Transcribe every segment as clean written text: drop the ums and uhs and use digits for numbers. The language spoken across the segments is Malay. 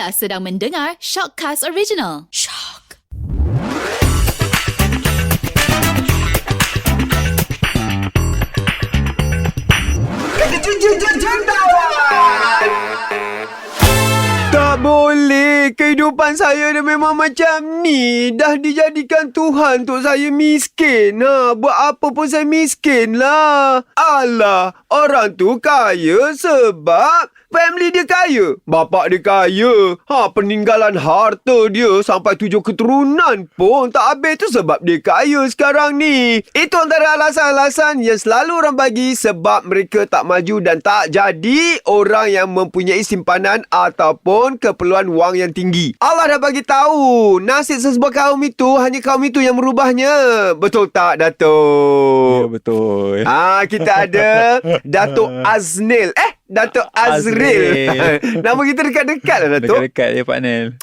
Anda sedang mendengar Shockcast Original. Shock. Tak boleh. Kehidupan saya dah memang macam ni. Dah dijadikan Tuhan untuk saya miskin. Buat apa pun saya miskin lah. Alah, orang tu kaya sebab family dia kaya. Bapak dia kaya. Peninggalan harta dia sampai 7 keturunan pun tak habis tu sebab dia kaya sekarang ni. Itu antara alasan-alasan yang selalu orang bagi sebab mereka tak maju dan tak jadi orang yang mempunyai simpanan ataupun keperluan wang yang tinggi. Allah dah bagi tahu nasib sesebuah kaum itu hanya kaum itu yang merubahnya. Betul tak, Datuk? Ya, betul. Kita ada Datuk Aznil. Datuk Azril. Nama kita dekat-dekat lah, Datuk. Dekat-dekat ya, Pak Nel.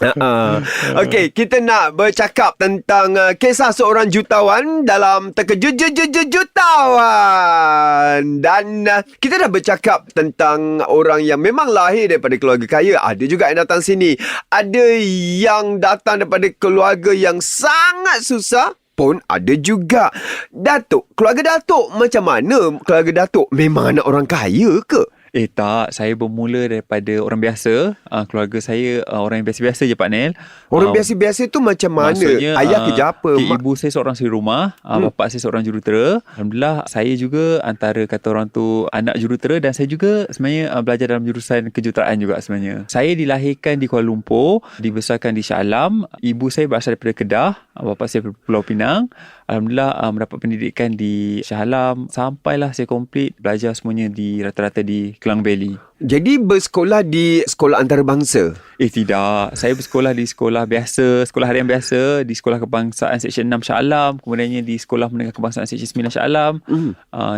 Okey, kita nak bercakap tentang kisah seorang jutawan dalam Terkejut-jutawan. Dan kita dah bercakap tentang orang yang memang lahir daripada keluarga kaya. Ada juga yang datang sini. Ada yang datang daripada keluarga yang sangat susah pun ada juga. Datuk, keluarga Datuk macam mana? Keluarga Datuk memang anak orang kaya ke? Tak, saya bermula daripada orang biasa. Keluarga saya orang yang biasa-biasa je, Pak Nel. Orang biasa-biasa tu macam mana? Maksudnya, ayah kerja apa? Ibu saya seorang suri rumah, bapa saya seorang jurutera. Alhamdulillah, saya juga antara kata orang tu anak jurutera dan saya juga sebenarnya belajar dalam jurusan kejuruteraan juga sebenarnya. Saya dilahirkan di Kuala Lumpur, dibesarkan di Shah Alam. Ibu saya berasal daripada Kedah, bapa saya daripada Pulau Pinang. Alhamdulillah, mendapat pendidikan di Shah Alam sampailah saya komplit belajar semuanya di rata-rata di Klang Valley. Jadi bersekolah di sekolah antarabangsa? Tidak. Saya bersekolah di sekolah biasa, sekolah harian biasa, di Sekolah Kebangsaan Seksyen 6 Shah Alam, kemudiannya di Sekolah Menengah Kebangsaan Seksyen 9 Shah Alam.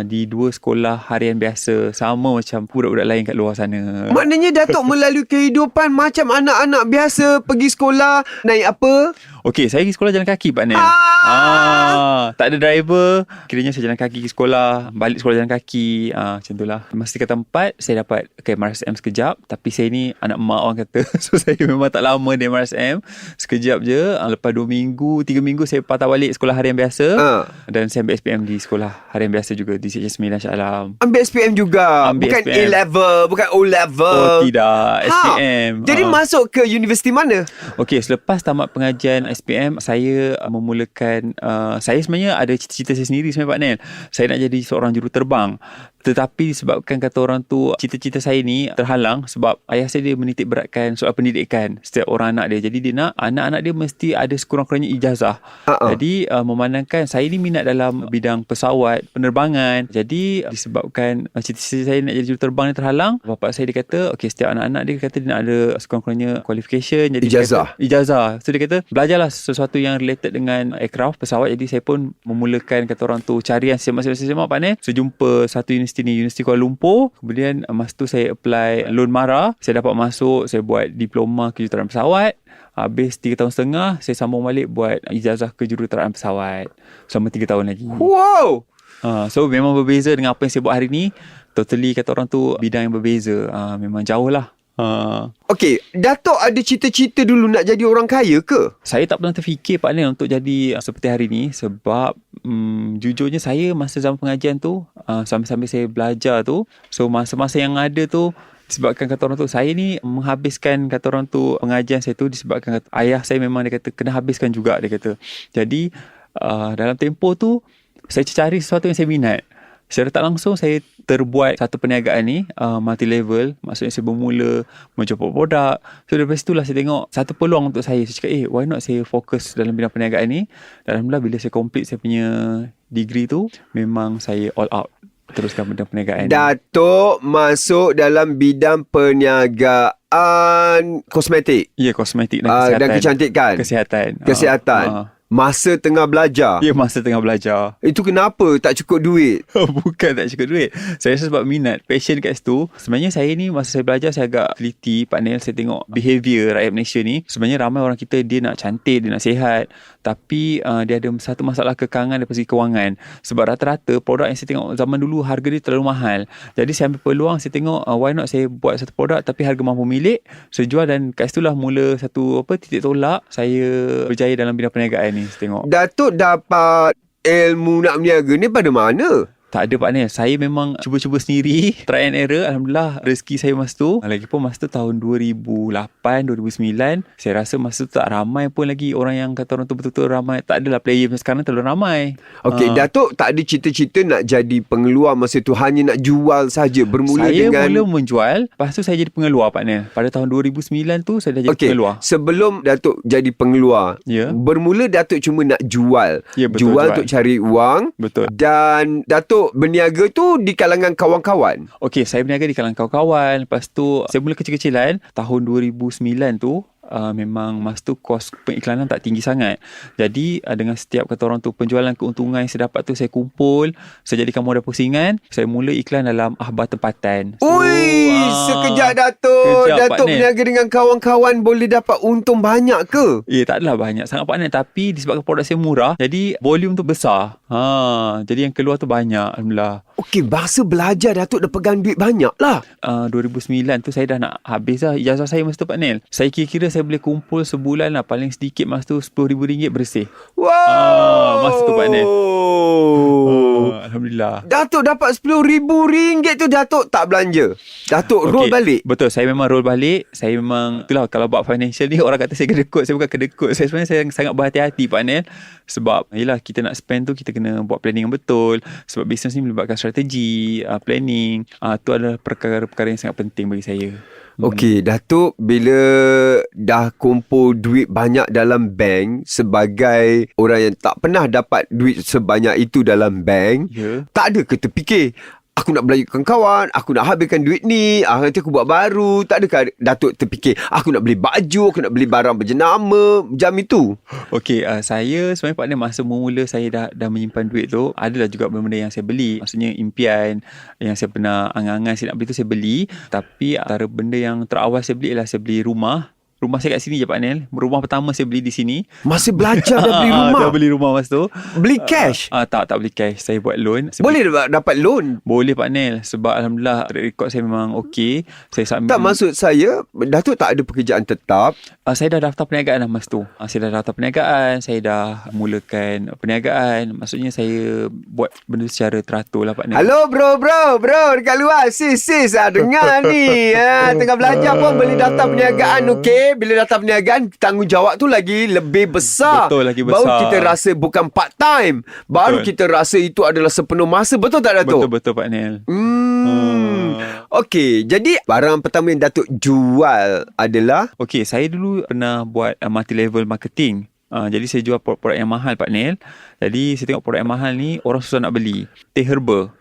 Di 2 sekolah harian biasa, sama macam budak-budak lain kat luar sana. Maknanya Datuk melalui kehidupan macam anak-anak biasa, pergi sekolah, naik apa? Okey, saya pergi sekolah jalan kaki, Pak Nel. Tak ada driver. Kiranya saya jalan kaki ke sekolah, balik sekolah jalan kaki. Macam itulah. Masa tingkatan 4, saya dapat MRSM sekejap. Tapi saya ni anak emak orang kata. So, saya memang tak lama di MRSM. Sekejap je. Lepas 2 minggu, 3 minggu, saya patah balik sekolah harian biasa. Dan saya ambil SPM di sekolah harian biasa juga, di Seksyen 9 Shah Alam. Ambil SPM juga? Ambil bukan SPM. A-level, bukan O-level? Oh, tidak. SPM. Jadi masuk ke universiti mana? Okey, selepas tamat pengajian SPM, saya memulakan saya sebenarnya ada cita-cita saya sendiri sebenarnya, Pak Nel. Saya nak jadi seorang juruterbang. Tetapi disebabkan kata orang tu cita-cita saya ni terhalang sebab ayah saya dia menitik beratkan soal pendidikan setiap orang anak dia. Jadi dia nak anak-anak dia mesti ada sekurang-kurangnya ijazah. Jadi memandangkan saya ni minat dalam bidang pesawat, penerbangan. Jadi disebabkan cita-cita saya nak jadi juruterbang ni terhalang, bapa saya dia kata, okey, setiap anak-anak dia kata dia nak ada sekurang-kurangnya qualification. Jadi ijazah. So dia kata belajarlah sesuatu yang related dengan aircraft, pesawat. Jadi saya pun memulakan kata orang tu carian semak-semak, Pak Nel. So jumpa satu Universiti Kuala Lumpur. Kemudian masa tu saya apply loan MARA. Saya dapat masuk, saya buat diploma kejuruteraan pesawat. Habis 3 tahun setengah, saya sambung balik buat ijazah kejuruteraan pesawat. Selama 3 tahun lagi. Wow! So memang berbeza dengan apa yang saya buat hari ni. Totally kata orang tu bidang yang berbeza. Memang jauh lah. Okey, Datuk ada cita-cita dulu nak jadi orang kaya ke? Saya tak pernah terfikir, Pak Nel, untuk jadi seperti hari ni. Sebab jujurnya saya masa zaman pengajian tu, sambil-sambil saya belajar tu, so masa-masa yang ada tu, disebabkan kata orang tu saya ni menghabiskan kata orang tu pengajian saya tu disebabkan kata, ayah saya memang dia kata kena habiskan juga, dia kata. Jadi dalam tempoh tu saya cari sesuatu yang saya minat. Secara tak langsung saya terbuat satu perniagaan ni multi level. Maksudnya saya bermula menjual produk. So dari situlah saya tengok satu peluang untuk saya. Saya cakap why not saya fokus dalam bidang perniagaan ni. Dan Alhamdulillah bila saya complete saya punya degree tu, memang saya all out teruskan bidang perniagaan. Datuk masuk dalam bidang perniagaan kosmetik. Ya, kosmetik dan kesihatan. Dan kecantikan. Kesihatan. Masa tengah belajar. Ya, masa tengah belajar. Itu kenapa tak cukup duit? Bukan tak cukup duit. Saya rasa sebab minat, passion kat situ. Sebenarnya saya ni masa saya belajar saya agak teliti, Pak Nel. Saya tengok behaviour rakyat Malaysia ni. Sebenarnya ramai orang kita dia nak cantik, dia nak sihat, tapi dia ada satu masalah kekangan daripada segi kewangan. Sebab rata-rata produk yang saya tengok zaman dulu harga dia terlalu mahal. Jadi saya ambil peluang, saya tengok why not saya buat satu produk tapi harga mampu milik, saya jual, dan kat situlah mula satu titik tolak saya berjaya dalam bidang perniagaan ni. Saya tengok Datuk dapat ilmu nak berniaga ni pada mana? tak ada Pak Nel. Saya memang cuba-cuba sendiri. Try and error. Alhamdulillah rezeki saya masa tu. Lagipun masa tu tahun 2008, 2009. Saya rasa masa tu tak ramai pun lagi orang yang kata orang tu betul-betul ramai. Tak adalah player macam sekarang terlalu ramai. Okey, Datuk tak ada cita-cita nak jadi pengeluar masa tu, hanya nak jual saja. Bermula saya dengan mula menjual. Lepas tu saya jadi pengeluar Pak Nel. Pada tahun 2009 tu saya dah jadi pengeluar. Sebelum Datuk jadi pengeluar, Ya. bermula Datuk cuma nak jual. Ya, betul, jual jual. untuk cari wang. Betul. Dan Datuk berniaga tu di kalangan kawan-kawan. Okey, saya berniaga di kalangan kawan-kawan. Lepas tu saya mula kecil-kecilan. Tahun 2009 tu memang masa tu kos pengiklanan tak tinggi sangat. Jadi dengan setiap kata orang tu penjualan keuntungan yang saya dapat tu saya kumpul, saya jadikan modal pusingan, saya mula iklan dalam akhbar tempatan. Ui, sekejap Datuk. Kejap, Datuk Pak Nel. berniaga dengan kawan-kawan boleh dapat untung banyak ke? Tak adalah banyak sangat Pak Nel, tapi disebabkan produk saya murah, jadi volume tu besar. Jadi yang keluar tu banyak, alhamdulillah. Okey, masa belajar Datuk dah pegang duit banyak lah. 2009 tu saya dah nak habis lah ijazah saya masa tu Pak Nel. Saya kira-kira saya boleh kumpul sebulan lah paling sedikit masa tu RM10,000 bersih. Wow. Masa tu Pak Nel. Alhamdulillah. Datuk dapat RM10,000 tu, Datuk tak belanja. Datuk roll balik. Betul, saya memang roll balik. Saya memang, itulah kalau buat financial ni orang kata saya kedekut. Saya bukan kedekut. Saya sebenarnya saya sangat berhati-hati Pak Nel. Sebab yelah kita nak spend tu kita kena buat planning yang betul. Sebab bisnes ni melibatkan strategi, planning. Tu adalah perkara-perkara yang sangat penting bagi saya. Okey, Datuk bila dah kumpul duit banyak dalam bank, sebagai orang yang tak pernah dapat duit sebanyak itu dalam bank, tak ada ke terfikir, aku nak belanjakan kawan, aku nak habiskan duit ni, nanti aku buat baru. Tak adakah Datuk terfikir, aku nak beli baju, aku nak beli barang berjenama, jam itu? Okey, saya sebenarnya Pak Nel masa mula saya dah menyimpan duit tu, adalah juga benda-benda yang saya beli. Maksudnya impian yang saya pernah angan-angan saya nak beli tu saya beli. Tapi antara benda yang terawal saya beli ialah saya beli rumah. Rumah saya kat sini je Pak Nel. Rumah pertama saya beli di sini. Masa belajar dah beli rumah? Dah beli rumah masa tu. Beli cash? Tak beli cash. Saya buat loan. Boleh dapat loan? Boleh Pak Nel. Sebab Alhamdulillah record saya memang okey. Saya submit. Tak, maksud saya Datuk tak ada pekerjaan tetap. Saya dah daftar perniagaan dah masa tu. Saya dah daftar perniagaan. Saya dah mulakan perniagaan. Maksudnya saya buat benda secara teratur lah Pak Nel. Halo bro dekat luar. Sis dengar ni. Tengah belajar pun boleh daftar perniagaan, okey? Bila daftar perniagaan, tanggungjawab tu lagi lebih besar. Betul, lagi besar. Baru kita rasa bukan part time. Baru kita rasa itu adalah sepenuh masa. Betul tak Datuk? Betul Pak Nel. Okey, jadi barang pertama yang Datuk jual adalah? Okey, saya dulu pernah buat multi-level marketing. Jadi saya jual produk yang mahal Pak Nel. Jadi saya tengok produk yang mahal ni orang susah nak beli. Teh herba.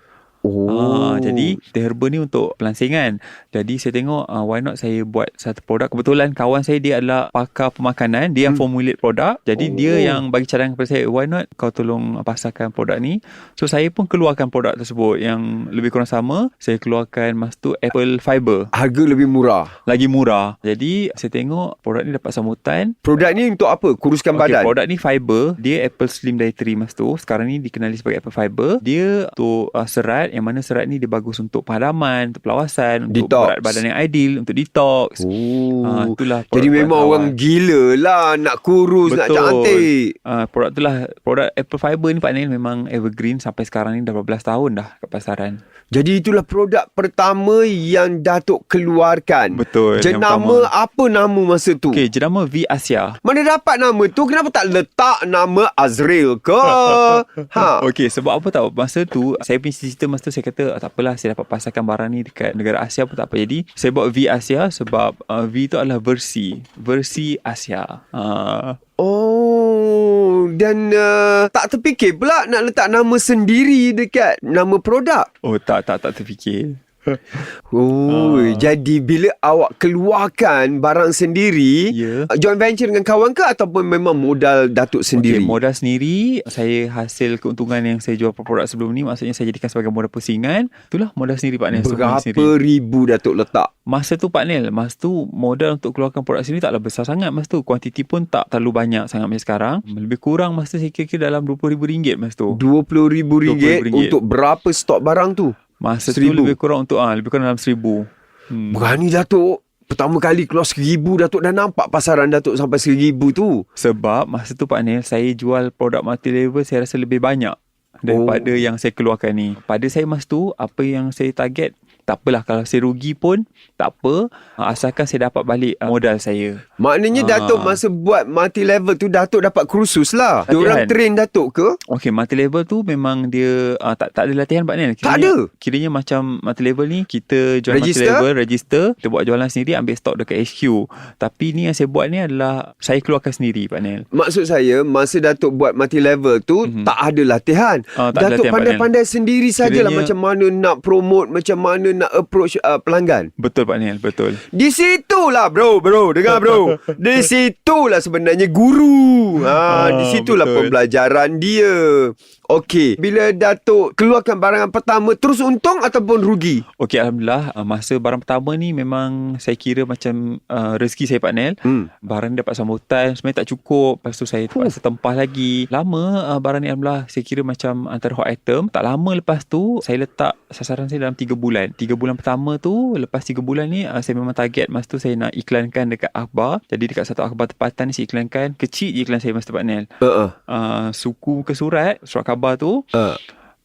Jadi teh herba ni untuk pelansingan. Jadi saya tengok why not saya buat satu produk. Kebetulan kawan saya dia adalah pakar pemakanan. Dia yang formulate produk. Jadi dia yang bagi cadangan kepada saya, why not kau tolong pasarkan produk ni. So saya pun keluarkan produk tersebut yang lebih kurang sama. Saya keluarkan masa tu apple fiber. Harga lebih murah. Lagi murah. Jadi saya tengok produk ni dapat sambutan. Produk ni untuk apa? Kuruskan badan? Produk ni fiber. Dia Apple Slim Dietary masa tu. Sekarang ni dikenali sebagai Apple Fiber. Dia untuk serat, yang mana serat ni dia bagus untuk penghadaman, untuk pelawasan, detox. Untuk berat badan yang ideal, untuk detox. Itulah. Jadi memang orang gila lah nak kurus, nak cantik. Produk tu lah. Produk Apple Fiber ni Pak Nel memang evergreen sampai sekarang ni dah 12 tahun dah kat pasaran. Jadi itulah produk pertama yang Datuk keluarkan. Betul. Jenama apa nama masa tu? Okey, jenama V Asia. Mana dapat nama tu? Kenapa tak letak nama Azril ke? Okey, sebab apa tahu? Masa tu saya punya cita masa tu saya kata tak apalah, saya dapat pasarkan barang ni dekat negara Asia pun tak apa. Jadi saya buat V Asia sebab V tu adalah versi Asia. Dan tak terfikir pula nak letak nama sendiri dekat nama produk? Tak terfikir. Jadi bila awak keluarkan barang sendiri, joint venture dengan kawan ke ataupun memang modal Datuk sendiri? Okay, modal sendiri. Saya hasil keuntungan yang saya jual produk sebelum ni, maksudnya saya jadikan sebagai modal pusingan. Itulah modal sendiri Pak Nel. Berapa ribu Datuk letak? Masa tu Pak Nel, masa tu modal untuk keluarkan produk sendiri taklah besar sangat masa tu. Kuantiti pun tak terlalu banyak sangat macam sekarang. Lebih kurang masa saya kira dalam RM20,000 masa tu. RM20,000 untuk berapa stok barang tu? Masa 1,000 tu lebih kurang untuk lebih kurang dalam 1,000. Berani Datuk. Pertama kali keluar 1,000 Datuk dah nampak pasaran Datuk sampai 1,000 tu. Sebab masa tu Pak Nel, saya jual produk multi-level saya rasa lebih banyak daripada yang saya keluarkan ni. Pada saya masa tu, apa yang saya target, tak apalah kalau saya rugi pun tak apa, asalkan saya dapat balik modal saya. Maknanya Datuk masa buat multi level tu Datuk dapat kursus lah. Diorang train Datuk ke? Okey, multi level tu memang dia tak ada latihan Pak Nel. Tak ada. Kiranya macam multi level ni kita jual multi level, register, kita buat jualan sendiri, ambil stok dekat HQ. Tapi ni yang saya buat ni adalah saya keluarkan sendiri Pak Nel. Maksud saya masa Datuk buat multi level tu tak ada latihan. Datuk pandai-pandai sendiri sajalah macam mana nak promote, macam mana nak approach pelanggan. Betul Pak Nel, betul. Di situlah bro, dengar bro. Di situlah sebenarnya guru. Di situlah pembelajaran dia. Okey, bila Datuk keluarkan barang pertama, terus untung ataupun rugi? Okey, alhamdulillah, masa barang pertama ni memang saya kira macam rezeki saya Pak Nel. Barang ni dapat sambutan, sebenarnya tak cukup. Lepas tu saya terpaksa tempah lagi. Lama barang ni alhamdulillah saya kira macam antara hot item. Tak lama lepas tu saya letak sasaran saya dalam 3 bulan. 3 bulan pertama tu, lepas 3 bulan ni saya memang target masa tu saya nak iklankan dekat akhbar. Jadi dekat satu akhbar tempatan ni saya iklankan. Kecil je iklan saya masa tu Pak Nel. Suku muka surat khabar tu.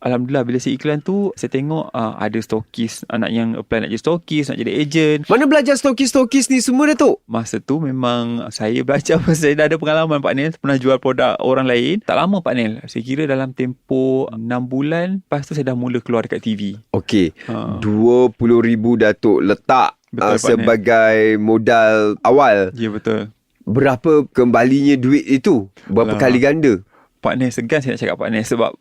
Alhamdulillah bila saya iklan tu, saya tengok ada stokis, anak yang apply nak jadi stokis, nak jadi ejen. Mana belajar stokis ni semua Datuk? Masa tu memang saya belajar pasal saya dah ada pengalaman Pak Nel, pernah jual produk orang lain. Tak lama Pak Nel, saya kira dalam tempoh 6 bulan, lepas tu saya dah mula keluar dekat TV. Okey, RM20,000 Datuk letak sebagai modal awal. Ya, betul. Berapa kembalinya duit itu? Berapa kali ganda? Pak Nel segan saya nak cakap Pak Nel sebab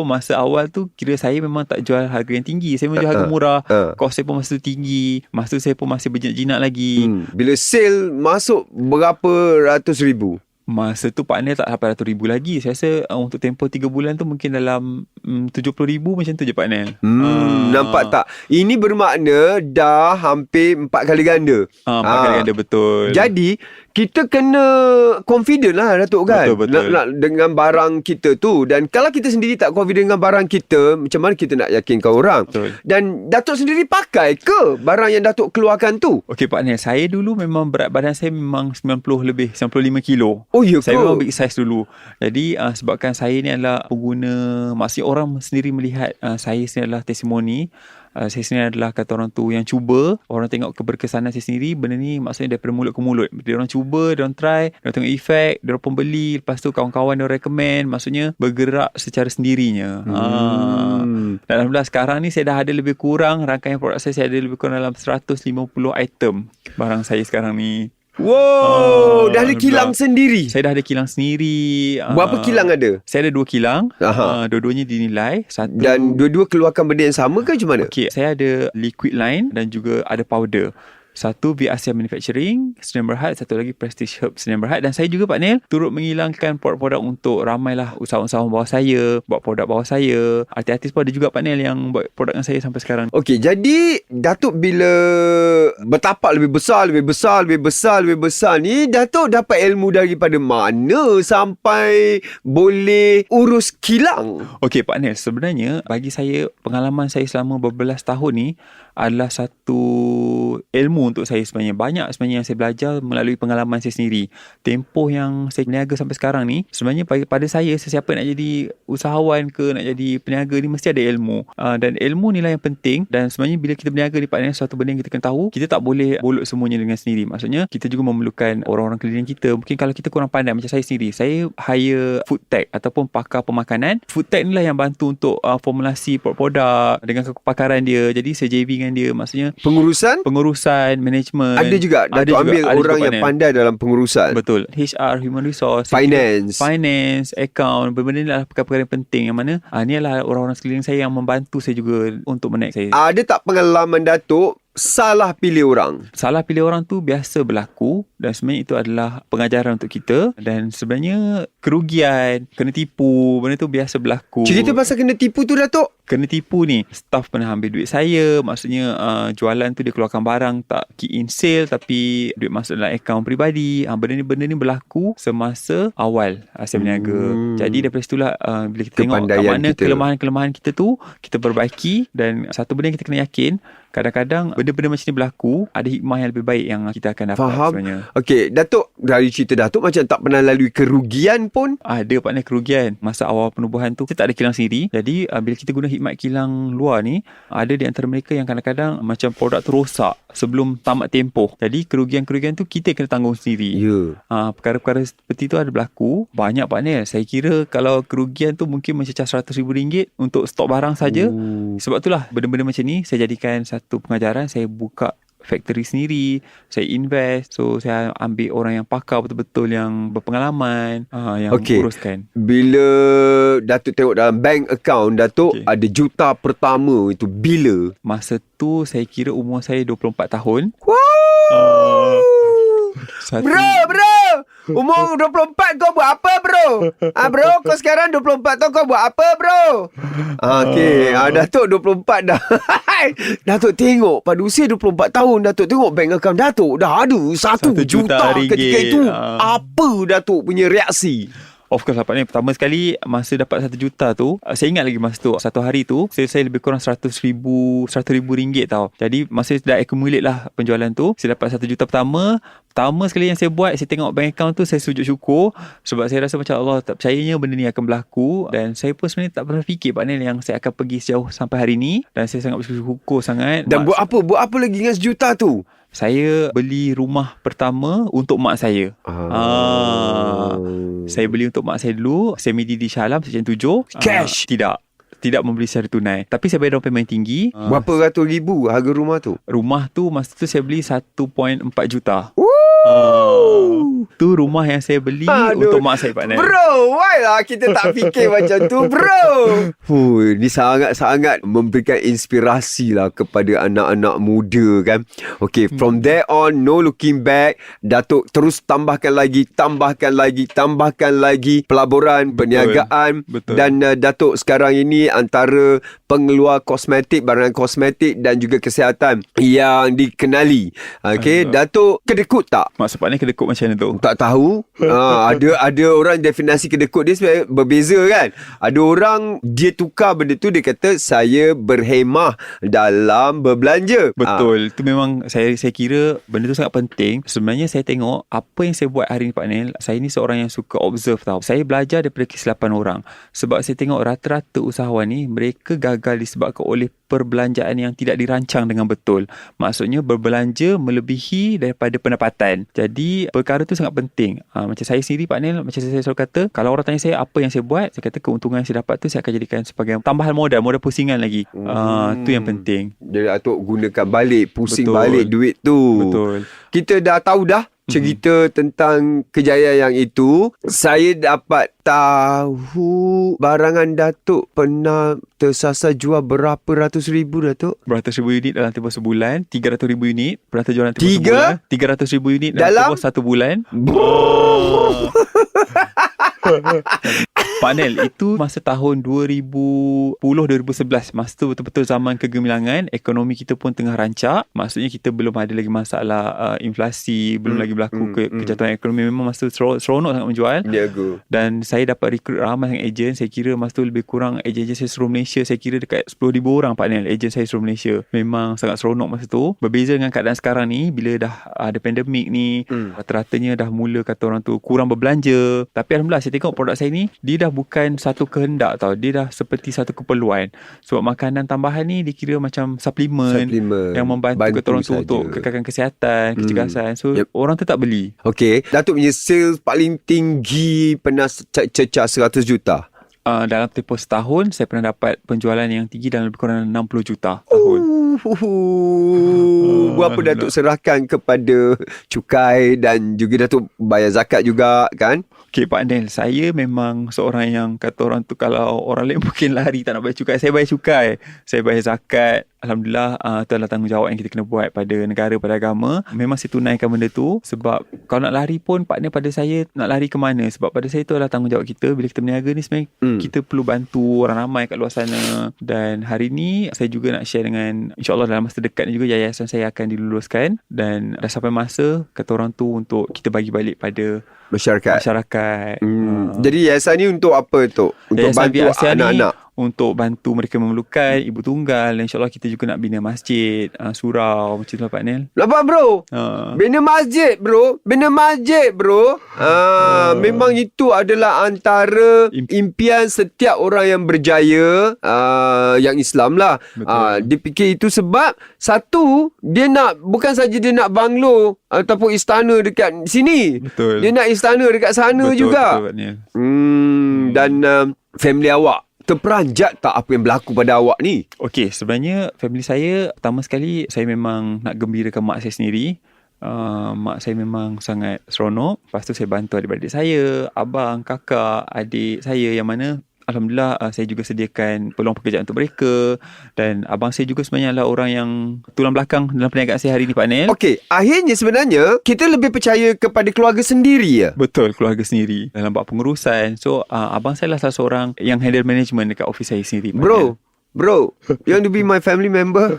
masa awal tu kira saya memang tak jual harga yang tinggi. Saya menjual harga murah. Kos saya pun masa tu tinggi. Masa tu saya pun masih berjinak-jinak lagi. Bila sale masuk berapa ratus ribu? Masa tu Pak Nel tak sampai RM100,000 lagi. Saya rasa untuk tempoh 3 bulan tu mungkin dalam RM70,000 macam tu je Pak Nel. Nampak tak? Ini bermakna dah hampir 4 kali ganda. 4 kali ganda, betul. Jadi kita kena confident lah Datuk kan. Betul. Nak dengan barang kita tu. Dan kalau kita sendiri tak confident dengan barang kita, macam mana kita nak yakinkan orang? Betul. Dan Datuk sendiri pakai ke barang yang Datuk keluarkan tu? Okey Pak Nel, saya dulu memang berat badan saya memang 95 kilo. Oh ya ke? Saya memang big size dulu. Jadi sebabkan saya ni adalah pengguna, maksudnya orang sendiri melihat saya sendiri adalah testimoni. Saya sendiri adalah kata orang tu yang cuba. Orang tengok keberkesanan saya sendiri. Benda ni maksudnya daripada mulut ke mulut. Dia orang cuba, dia orang try, dia orang tengok efek, dia orang pembeli, lepas tu kawan-kawan dia recommend. Maksudnya bergerak secara sendirinya. Dan alhamdulillah sekarang ni saya dah ada lebih kurang, rangkaian produk saya ada lebih kurang dalam 150 item barang saya sekarang ni. Wow, dah ada kilang sendiri. Saya dah ada kilang sendiri. Berapa kilang ada? Saya ada 2 kilang. Dua-duanya dinilai. Satu, dan dua-dua keluarkan benda yang sama ke macam mana? Okey, saya ada liquid line dan juga ada powder. Satu Asia Manufacturing Sdn Bhd, satu lagi Prestige Herb Sdn Bhd. Dan saya juga Pak Nel turut menghilangkan produk-produk untuk ramailah usahawan-usahawan bawah saya, buat produk bawah saya. Artis-artis pun ada juga Pak Nel yang buat produk dengan saya sampai sekarang. Okey, jadi Datuk bila bertapak lebih besar ni, Datuk dapat ilmu daripada mana sampai boleh urus kilang? Okey Pak Nel, sebenarnya bagi saya pengalaman saya selama berbelas tahun ni adalah satu ilmu untuk saya sebenarnya. Banyak sebenarnya yang saya belajar melalui pengalaman saya sendiri. Tempoh yang saya berniaga sampai sekarang ni, sebenarnya pada saya, sesiapa nak jadi usahawan ke, nak jadi peniaga ni mesti ada ilmu. Dan ilmu ni lah yang penting. Dan sebenarnya bila kita berniaga ni Pak Nel, satu benda yang kita kena tahu, kita tak boleh bolot semuanya dengan sendiri. Maksudnya kita juga memerlukan orang-orang keliling kita. Mungkin kalau kita kurang pandai, macam saya sendiri, saya hire food tech ataupun pakar pemakanan. Food tech ni lah yang bantu untuk formulasi produk dengan kepakaran dia. Jadi saya JV dengan dia, maksudnya pengurusan pengurusan, management. Ada juga Datuk ambil ada orang juga yang pandai dalam pengurusan. Betul. HR, human resource, Finance, account, benda-benda ni adalah perkara-perkara yang penting, yang mana ni adalah orang-orang sekeliling saya yang membantu saya juga untuk menaik saya. Ada tak pengalaman Datuk salah pilih orang? Salah pilih orang tu biasa berlaku, dan sebenarnya itu adalah pengajaran untuk kita, dan sebenarnya kerugian, kena tipu, benda tu biasa berlaku. Cerita pasal kena tipu tu Datuk. Kena tipu ni, staff pernah ambil duit saya. Maksudnya jualan tu dia keluarkan barang tak key in sale, tapi duit masuk dalam akaun peribadi. Benda ni berlaku semasa awal saya berniaga. Jadi daripada situlah bila kita tengok kat mana kelemahan-kelemahan kita tu, kita perbaiki. Dan satu benda yang kita kena yakin, kadang-kadang benda-benda macam ni berlaku, ada hikmah yang lebih baik yang kita akan dapat. Faham. Sebenarnya. Okey, Datuk, dari cerita Datuk macam tak pernah lalui kerugian pun. Ada partner kerugian. Masa awal penubuhan tu, kita tak ada kilang sendiri. Jadi bila kita guna hikmat kilang luar ni, ada di antara mereka yang kadang-kadang macam produk tu rosak sebelum tamat tempoh. Jadi kerugian-kerugian tu kita kena tanggung sendiri. Perkara-perkara seperti tu ada berlaku. Banyak partner. Saya kira kalau kerugian tu mungkin mencecah RM100,000 untuk stok barang saja. Sebab itulah benda-benda macam ni saya jadikan satu pengajaran. Saya buka factory sendiri, saya invest. So saya ambil orang yang pakar betul-betul, yang berpengalaman, yang uruskan. Bila Datuk tengok dalam bank account Datuk, ada juta pertama itu bila? Masa tu saya kira umur saya 24 tahun. Bro, umur 24 kau buat apa bro? Bro, kau sekarang 24 tahun, kau buat apa bro? Okey, Datuk 24 dah. Datuk tengok pada usia 24 tahun, Datuk tengok bank account Datuk dah ada 1 juta ketika itu. Apa Datuk punya reaksi? Of course lah, partner. Pertama sekali masa dapat 1 juta tu, saya ingat lagi masa tu, satu hari tu saya lebih kurang RM100,000 tau. Jadi masa dah accumulate lah penjualan tu, saya dapat 1 juta pertama sekali yang saya buat, saya tengok bank account tu, saya sujud syukur. Sebab saya rasa macam Allah tak percayanya benda ni akan berlaku. Dan saya pun sebenarnya tak pernah fikir partner yang saya akan pergi sejauh sampai hari ni. Dan saya sangat bersyukur sangat. Dan buat apa lagi dengan 1 juta tu? Saya beli rumah pertama untuk mak saya. Saya beli untuk mak saya dulu. Saya midi di Shah Alam Seksyen 7. Cash? Tidak membeli secara tunai. Tapi saya bayar down payment tinggi. Berapa ratus ribu harga rumah tu? Rumah tu masa tu saya beli 1.4 juta. Tu rumah yang saya beli untuk mak saya, partner. Bro, why lah kita tak fikir macam tu, bro? Ni sangat-sangat memberikan inspirasi lah kepada anak-anak muda kan. Okay, from there on, no looking back. Datuk terus tambahkan lagi pelaburan, perniagaan. Betul. Dan Datuk sekarang ini antara pengeluar kosmetik, barangan kosmetik dan juga kesihatan yang dikenali. Okay, Datuk kedekut tak? Maksud partner kedekut macam mana tu? Tak tahu. Ada orang definisi kedekut dia sebenarnya berbeza kan. Ada orang dia tukar benda tu, dia kata saya berhemah dalam berbelanja. Betul. Itu memang saya kira benda tu sangat penting. Sebenarnya saya tengok apa yang saya buat hari ni, partner. Saya ni seorang yang suka observe tau. Saya belajar daripada kesilapan orang. Sebab saya tengok rata-rata usahawan ni, mereka gagal disebabkan oleh perbelanjaan yang tidak dirancang dengan betul. Maksudnya berbelanja melebihi daripada pendapatan. Jadi perkara tu sangat penting. Macam saya sendiri, partner, macam saya selalu kata, kalau orang tanya saya apa yang saya buat, saya kata keuntungan yang saya dapat tu saya akan jadikan sebagai tambahan modal pusingan lagi. Tu yang penting. Jadi Datuk gunakan balik, balik duit tu. Betul. Kita dah tahu dah cerita tentang kejayaan yang itu. Saya dapat tahu barangan Datuk pernah tersasar jual berapa ratus ribu, Datuk? Beratus ribu unit dalam tempoh sebulan. 300,000 unit pernah terjual dalam tempoh sebulan. 300,000 unit dalam tempoh 1 bulan. Panel itu masa tahun 2010-2011. Masa tu betul-betul zaman kegemilangan. Ekonomi kita pun tengah rancak. Maksudnya kita belum ada lagi masalah inflasi. Belum lagi berlaku kejatuhan ekonomi. Memang masa tu seronok sangat menjual. Dan saya dapat rekrut ramai ejen. Saya kira masa tu lebih kurang ejen-ejen saya seluruh Malaysia. Saya kira dekat 10,000 orang, panel ejen saya seluruh Malaysia. Memang sangat seronok masa tu. Berbeza dengan keadaan sekarang ni. Bila dah ada pandemik ni, rata-ratanya dah mula kata orang tu kurang berbelanja. Tapi alhamdulillah saya tengok produk saya ni, dia dah bukan satu kehendak tau. Dia dah seperti satu keperluan. Sebab makanan tambahan ni dikira macam suplemen yang membantu kata orang tu untuk kekalkan kesihatan, kecergasan. So orang tu tak beli. Okay, Datuk punya sales paling tinggi pernah cecah 100 juta. Dalam tempoh setahun saya pernah dapat penjualan yang tinggi dalam lebih kurang 60 juta tahun. Berapa Datuk serahkan kepada cukai dan juga Datuk bayar zakat juga kan? Okay Pak Nel, saya memang seorang yang kata orang tu kalau orang lain mungkin lari tak nak bayar cukai. Saya bayar cukai, saya bayar zakat. Alhamdulillah, itu adalah tanggungjawab yang kita kena buat pada negara, pada agama. Memang saya tunaikan benda tu. Sebab kalau nak lari pun, partner pada saya nak lari ke mana? Sebab pada saya itu adalah tanggungjawab kita. Bila kita berniaga ni sebenarnya kita perlu bantu orang ramai kat luar sana. Dan hari ni saya juga nak share dengan, InsyaAllah dalam masa dekat ni juga yayasan saya akan diluluskan. Dan dah sampai masa kata orang tu untuk kita bagi balik pada masyarakat. Jadi yayasan ni untuk apa tu? Untuk yayasan bantu anak-anak? Untuk bantu mereka memerlukan, ibu tunggal. InsyaAllah kita juga nak bina masjid, surau, macam tu lah Pak Nel. Nampak bro? Bina masjid bro. Bina masjid bro. Memang itu adalah antara impian setiap orang yang berjaya, yang Islam lah. Dia fikir itu sebab satu, dia nak, bukan saja dia nak banglo ataupun istana dekat sini. Betul. Dia nak istana dekat sana juga. Betul Pak Nel. Dan family awak terperanjat tak apa yang berlaku pada awak ni? Okey, sebenarnya family saya, pertama sekali saya memang nak gembirakan mak saya sendiri. Mak saya memang sangat seronok. Lepas tu saya bantu adik-beradik saya, abang, kakak, adik saya yang mana Alhamdulillah saya juga sediakan peluang pekerjaan untuk mereka. Dan abang saya juga sebenarnya adalah orang yang tulang belakang dalam perniagaan saya hari ni Pak Nel. Okey, akhirnya sebenarnya kita lebih percaya kepada keluarga sendiri ya? Betul, keluarga sendiri dalam buat pengurusan. So abang saya lah salah seorang yang handle management dekat office saya sendiri Pak Nel. Bro, you want to be my family member?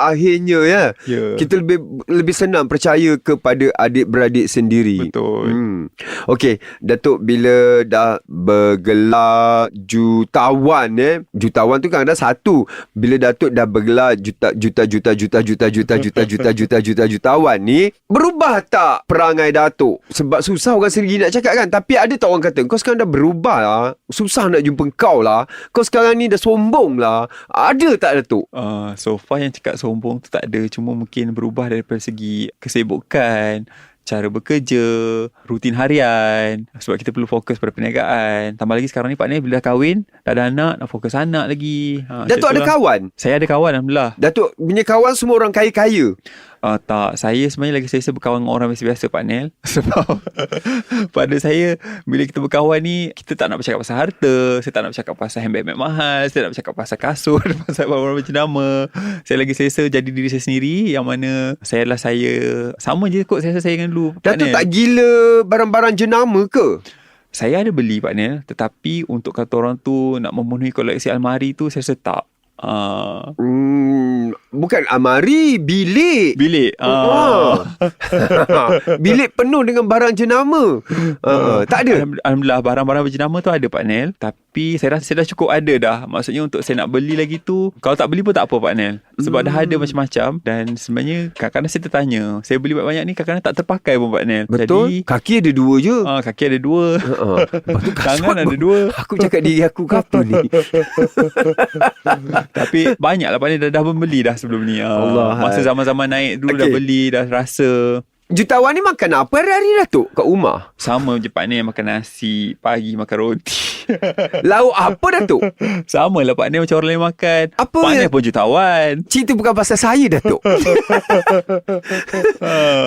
Akhirnya ya. Kita lebih senang percaya kepada adik-beradik sendiri. Betul. Okey, Datuk bila dah bergelar jutawan jutawan tu kan ada satu. Bila Datuk dah bergelar jutawan ni, berubah tak perangai Datuk? Sebab susah orang sendiri nak cakap kan. Tapi ada tak orang kata, kau sekarang dah berubah lah, susah nak jumpa kau lah, kau sekarang ni dah sombong lah. Ada tak Datuk? So far yang cakap sombong tu tak ada. Cuma mungkin berubah daripada segi kesibukan, cara bekerja, rutin harian. Sebab kita perlu fokus pada perniagaan. Tambah lagi sekarang ni Pak Nel bila dah kahwin, dah ada anak, nak fokus anak lagi. Datuk ada kawan? Saya ada kawan Alhamdulillah. Datuk punya kawan semua orang kaya-kaya? Tak, saya sebenarnya lagi saya berkawan dengan orang biasa-biasa Pak Nel. Sebab pada saya, bila kita berkawan ni, kita tak nak bercakap pasal harta, saya tak nak bercakap pasal handbag mahal, saya tak nak bercakap pasal kasut, pasal barang-barang macam nama. Saya lagi selesa jadi diri saya sendiri, yang mana saya adalah saya. Sama je kot saya dengan dulu Pak Datuk Nel. tak gila barang-barang jenama ke? Saya ada beli Pak Nel, tetapi untuk kata orang tu nak memenuhi koleksi almari tu, saya rasa tak. Bukan almari, bilik. Bilik penuh dengan barang jenama. Tak ada. Alhamdulillah barang-barang berjenama tu ada Pak Nel. Tapi saya rasa saya dah cukup ada dah. Maksudnya untuk saya nak beli lagi tu, kalau tak beli pun tak apa Pak Nel. Sebab dah ada macam-macam. Dan sebenarnya kadang-kadang saya tertanya, saya beli banyak-banyak ni kadang-kadang tak terpakai pun Pak Nel. Betul. Jadi, kaki ada dua je. Kaki ada dua. Tangan ada dua. Aku cakap diri aku ke apa ni? Tapi banyak lah Pak Nel dah membeli dah sebelum ni. Masa zaman-zaman naik dulu dah beli, dah rasa. Jutawan ni makan apa hari-hari Datuk kat rumah? Sama je Pak Nel, makan nasi, pagi makan roti. Lauk apa Datuk? Sama lah Pak Nel macam orang lain makan. Apa? Pak Nel pun jutawan. Cerita bukan pasal saya Datuk.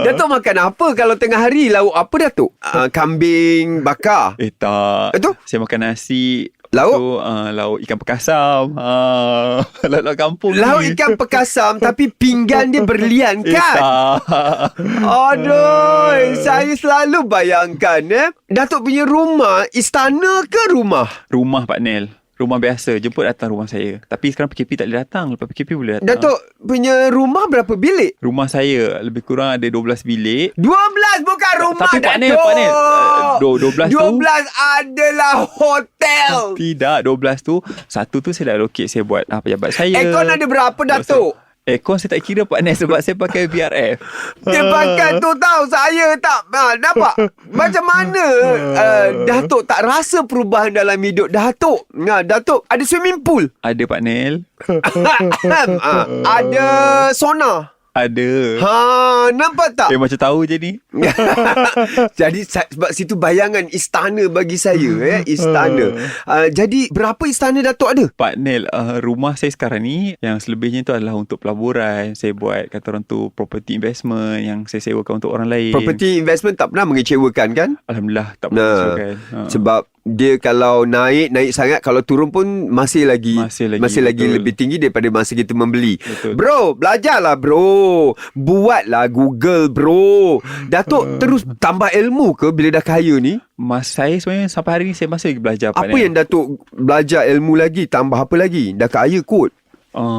Datuk makan apa kalau tengah hari? Lauk apa Datuk? Kambing bakar? Tak. Itu? Saya makan nasi. Lauk? Tu, lauk ikan pekasam. Lauk kampung Lauk ni. ikan pekasam tapi pinggan dia berlian kan? Tak. Aduh, saya selalu bayangkan Datuk punya rumah istana ke rumah? Rumah Pak Nel. Rumah biasa. Jemput datang rumah saya. Tapi sekarang PKP tak boleh datang. Lepas PKP boleh datang. Datuk punya rumah berapa bilik? Rumah saya lebih kurang ada 12 bilik. 12 bukan rumah Tapi Pak Nel, Datuk. Pak Nel, 12 tu 12 adalah hotel. Tidak, 12 tu satu tu saya dah allocate, saya buat pejabat saya. Aircon ada berapa Datuk? Aircon saya tak kira Pak Nel sebab saya pakai VRF. Dia pakai tu tahu saya tak nampak. Macam mana Datuk tak rasa perubahan dalam hidup Datuk? Datuk ada swimming pool. Ada Pak Nel. Ada sauna. Ada. Nampak tak? Macam tahu je ni. Jadi sebab situ bayangan istana bagi saya istana. Jadi berapa istana Datuk ada? Pak Nel, rumah saya sekarang ni yang selebihnya tu adalah untuk pelaburan. Saya buat kata orang tu property investment yang saya sewakan untuk orang lain. Property investment tak pernah mengecewakan kan? Alhamdulillah tak pernah mengecewakan. Sebab dia kalau naik sangat, kalau turun pun masih lagi lebih tinggi daripada masa kita membeli. Betul. Bro, belajarlah bro. Buatlah Google bro. Datuk terus tambah ilmu ke bila dah kaya ni? Mas saya sebenarnya sampai hari ni saya masih lagi belajar. Apa yang Datuk belajar ilmu lagi? Tambah apa lagi? Dah kaya kot.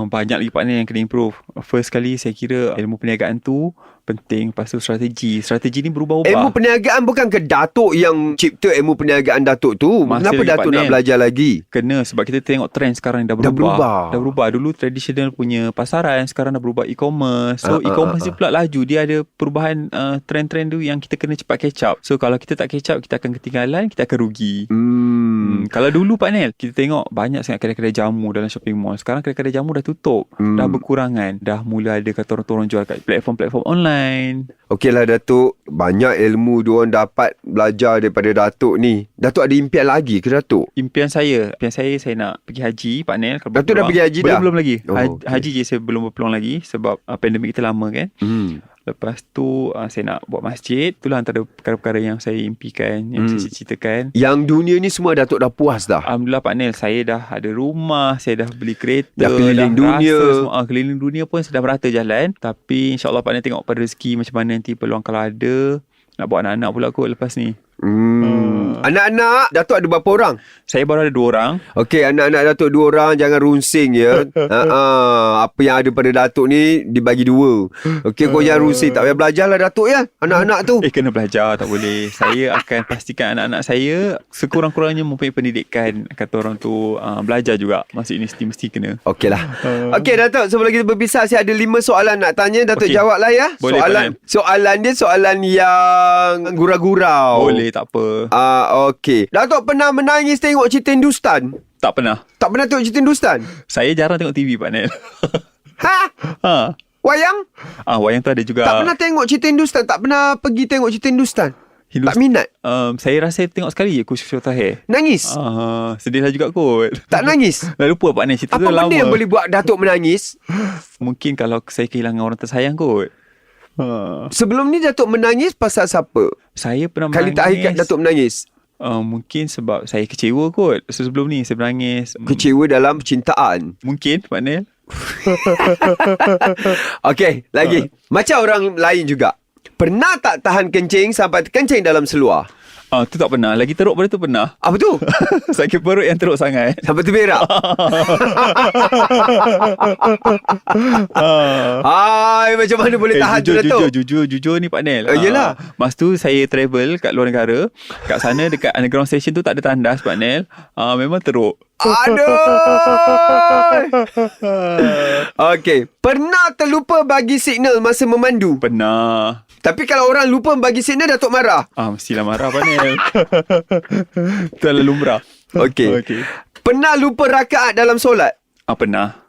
Banyak lagi partner yang kena improve. First kali saya kira ilmu perniagaan tu penting. Lepas tu strategi ni berubah-ubah. Ilmu perniagaan bukan ke Datuk yang cipta ilmu perniagaan Datuk tu? Masih Kenapa Datuk nak belajar lagi? Kena sebab kita tengok trend sekarang dah berubah. Dulu traditional punya pasaran, sekarang dah berubah e-commerce. So e-commerce ni pula laju. Dia ada perubahan trend-trend tu yang kita kena cepat catch up. So kalau kita tak catch up, kita akan ketinggalan, kita akan rugi. Kalau dulu Pak Nel, kita tengok banyak sangat kedai-kedai jamu dalam shopping mall. Sekarang kedai-kedai jamu dah tutup. Dah berkurangan. Dah mula ada kata orang jual kat platform-platform online. Okeylah Datuk, banyak ilmu diorang dapat belajar daripada Datuk ni. Datuk ada impian lagi ke Datuk? Impian saya saya nak pergi haji Pak Nel. Datuk dah pergi haji dah? Belum lagi. Okay. Haji je saya belum berpeluang lagi sebab pandemik kita lama kan. Lepas tu saya nak buat masjid. Itulah antara perkara-perkara yang saya impikan, yang saya ceritakan. Yang dunia ni semua Datuk dah puas dah? Alhamdulillah Pak Nel, saya dah ada rumah, saya dah beli kereta, dah keliling dunia semua, keliling dunia pun saya dah merata jalan. Tapi insyaAllah Pak Nel tengok pada rezeki macam mana nanti, peluang kalau ada. Nak buat anak-anak pula kot lepas ni. Anak-anak Datuk ada berapa orang? Saya baru ada 2 orang. Okey, anak-anak Datuk 2 orang. Jangan runsing ya. Apa yang ada pada Datuk ni dibagi 2. Okey, kau jangan runsing. Tak payah belajarlah Datuk ya, anak-anak tu. Kena belajar, tak boleh. Saya akan pastikan anak-anak saya sekurang-kurangnya mempunyai pendidikan. Kata orang tu belajar juga. Masuk universiti mesti kena. Okeylah. Okey Datuk, sebelum kita berpisah, saya ada 5 soalan nak tanya. Datuk jawablah ya. Boleh, soalan dia soalan yang gurau-gurau. Boleh, tak apa. Okey. Datuk pernah menangis tengok cerita Hindustan? Tak pernah. Tak pernah tengok cerita Hindustan? Saya jarang tengok TV Pak Nel. Wayang? Wayang tu ada juga. Tak pernah tengok cerita Hindustan? Tak pernah pergi tengok cerita Hindustan? Tak minat? Saya rasa tengok sekali je Kushur Tahir. Nangis? Sedihlah juga kot. Tak nangis? Dah lupa Pak Nel, cerita tu lama. Apa benda yang boleh buat Datuk menangis? Mungkin kalau saya kehilangan orang tersayang kot. Sebelum ni Datuk menangis pasal siapa? Saya pernah kali terakhir Datuk menangis? Mungkin sebab saya kecewa kot. Sebelum ni saya menangis. Kecewa dalam percintaan? Mungkin Pak Nel. Okey, lagi. Macam orang lain juga. Pernah tak tahan kencing sampai terkencing dalam seluar? Tu tak pernah. Lagi teruk pada tu pernah. Apa tu? Sakit perut yang teruk sangat. Sampai terberak? Macam mana boleh tahan tu Datuk? Jujur ni Pak Nel. Yelah. Masa tu saya travel kat luar negara. Kat sana dekat underground station tu tak ada tandas Pak Nel. Memang teruk. Aduh. Okey. Pernah terlupa bagi signal masa memandu? Pernah. Tapi kalau orang lupa bagi signal, Datuk marah? Mestilah marah Pak Nel. Itu adalah lumrah. Okey. Pernah lupa rakaat dalam solat? Pernah.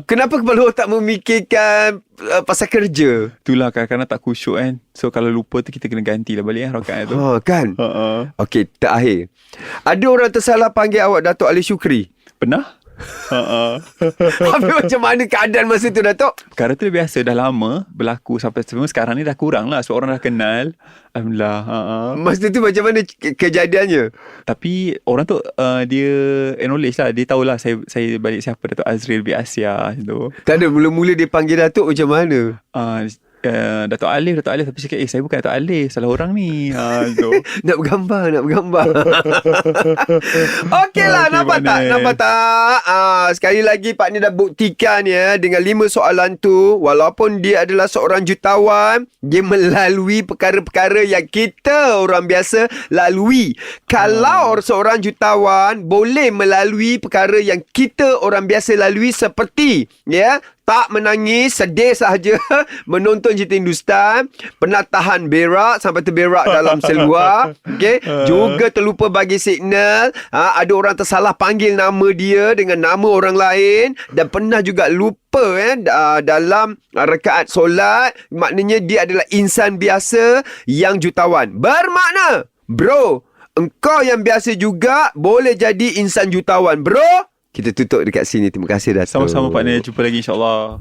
Kenapa kepala otak memikirkan pasal kerja? Itulah kadang-kadang tak khusyuk kan. So kalau lupa tu kita kena gantilah balik rakaat tu. Kan? Okey, terakhir. Ada orang tersalah panggil awak Datuk Ali Syukri? Pernah? Habis macam mana keadaan masa tu Datuk? Perkara tu dah biasa, dah lama berlaku sampai sekarang ni dah kurang lah. Sebab orang dah kenal. Alhamdulillah. Masa tu macam mana kejadiannya? Tapi orang tu dia acknowledge lah. Dia tahulah saya balik siapa Datuk Azril bin Asia tu. Tak ada, mula-mula dia panggil Datuk macam mana? Datuk Alif tapi cakap saya bukan Datuk Alif, salah orang ni. Nak bergambar Okeylah, nampak tak? Sekali lagi Pak ni dah buktikan ya, dengan 5 soalan tu, walaupun dia adalah seorang jutawan, dia melalui perkara-perkara yang kita orang biasa lalui. Kalau seorang jutawan boleh melalui perkara yang kita orang biasa lalui, seperti tak menangis, sedih sahaja menonton cerita Hindustan, pernah tahan berak sampai terberak dalam seluar, okey, juga terlupa bagi signal, ada orang tersalah panggil nama dia dengan nama orang lain, dan pernah juga lupa dalam rakaat solat. Maknanya dia adalah insan biasa yang jutawan. Bermakna, bro, engkau yang biasa juga boleh jadi insan jutawan, bro. Kita tutup dekat sini. Terima kasih, Dato'. Sama-sama Pak Nel. Jumpa lagi insyaAllah.